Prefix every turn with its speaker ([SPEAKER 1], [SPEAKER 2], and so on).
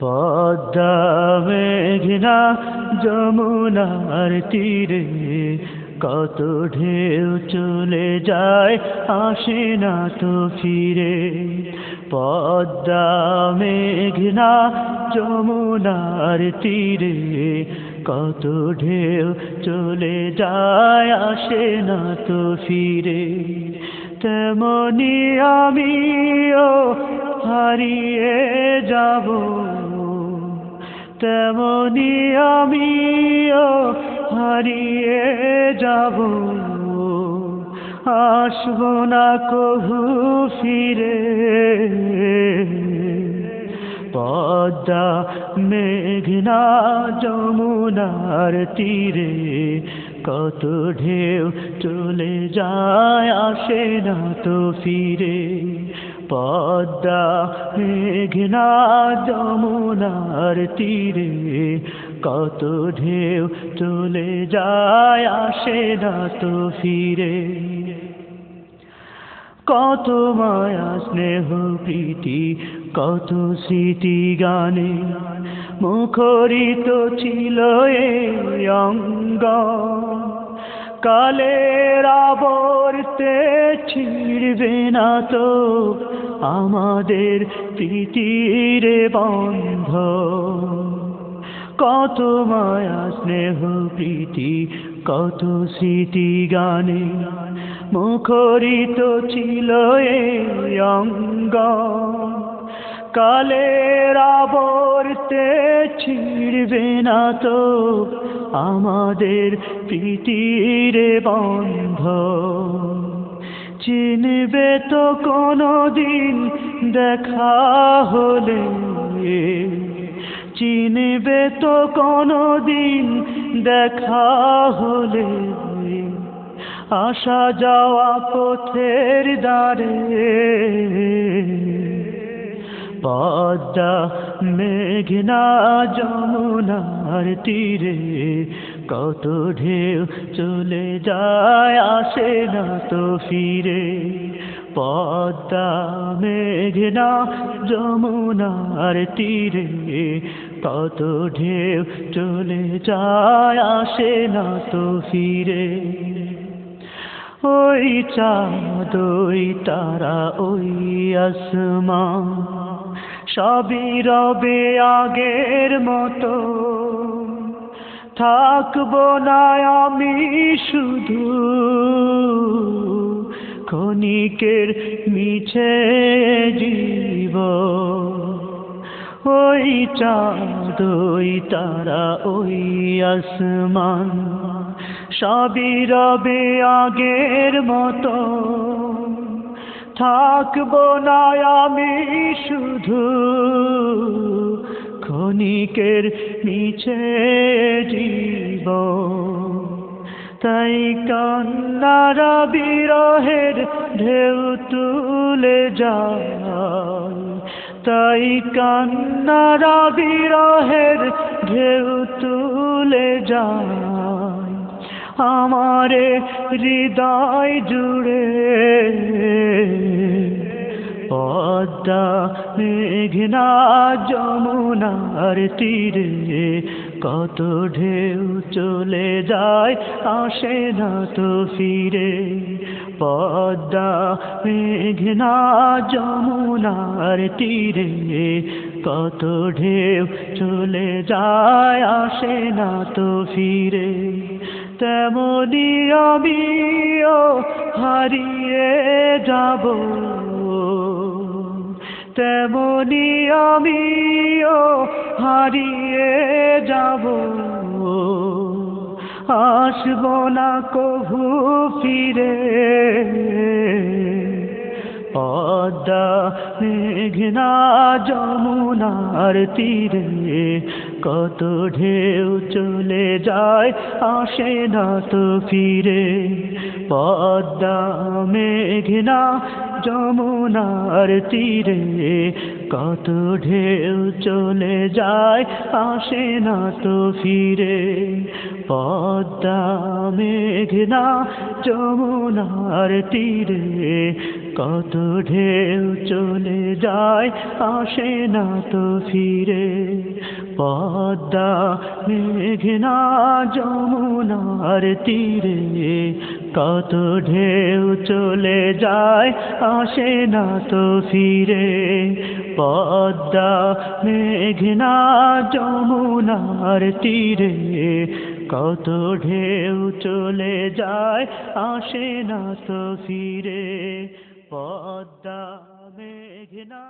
[SPEAKER 1] পদ্মা মেঘনা যমুনার তীরে কত ঢেউ চলে যায়, আসে না তো ফিরে। পদ্মা মেঘনা যমুনার তীরে কত ঢেউ চলে যায়, আসে না তো ফিরে। তেমনি আমিও হারিয়ে যাব, তেমনি আমিও হারিয়ে যাব, আসবো না কভু ফিরে। পদ্মা মেঘনা যমুনার তীরে কত ঢেউ চলে যায়, আসে না তো ফিরে। পদ্মা মেঘনা যমুনার তীরে কত ঢেউ চলে যায়, আসে না তো ফিরে। কত মায়া স্নেহ প্রীতি কত স্মৃতি গানে মুখরিত ছিল এই অঙ্গ, কালের আবর্তে ছিড়বে না তো আমাদের প্রীতির বন্ধ। কত মায়া স্নেহ প্রীতি কত স্মৃতি গানে মুখরিত ছিল এই অঙ্গ, কালের আবর্তে ছিড়বে না তো আমাদের প্রীতির বন্ধ। চিনবে তো কোনদিন দেখা হলে, চিনবে তো কোনদিন দেখা হলে, আসা যাওয়া পথের দ্বারে। পদ্মা মেঘনা যমুনার তীরে কত ঢেউ চলে যায়, আসে না তো ফিরে। পদ্মা মেঘনা যমুনার তীরে কত ঢেউ চলে যায়, আসে না তো ফিরে। ওই চাঁদ ওই তারা ওই আসমান সবই রবে আগের মতো, থাকবো না আমি শুধু ক্ষণিকের মিছে জীবন। ওই চাঁদ ওই তারা ওই আসমান সবই রবে আগের মতো, থাকবো না আমি শুধু ক্ষণিকের মিছে জীবন। তাই কান্নারা বিরহের ঢেউ তুলে যায়, তাই কান্নারা বিরহের ঢেউ তুলে যায় আমারে হৃদয় জুড়ে। পদ্মা মেঘনা যমুনার তীরে কত ঢেউ চলে যায়, আসে না তো ফিরে। পদ্মা মেঘনা যমুনার তীরে কত ঢেউ চলে যায়, আসে না তো ফিরে। তেমনি আমিও হারিয়ে যাব, তেমনি আমিও হারিয়ে যাব, আসবো না কভু ফিরে। পদ্মা মেঘনা যমুনার তীরে কত ঢেউ চলে যায়, আসে না তো ফিরে। পদ্মা মেঘনা যমুনার তীরে কত ঢেউ চলে যায়, আসে না তো ফিরে। পদ্মা মেঘনা যমুনার তীরে কত ঢেউ চলে যায় আসে না তো ফিরে। পদ্মা মেঘনা যমুনার তীরে কত ঢেউ চলে যায় আসে না তো ফিরে। পদ্মা মেঘনা যমুনার তীরে কত ঢেউ চলে যায় আসে না তো ফিরে। পদ্মা মেঘনা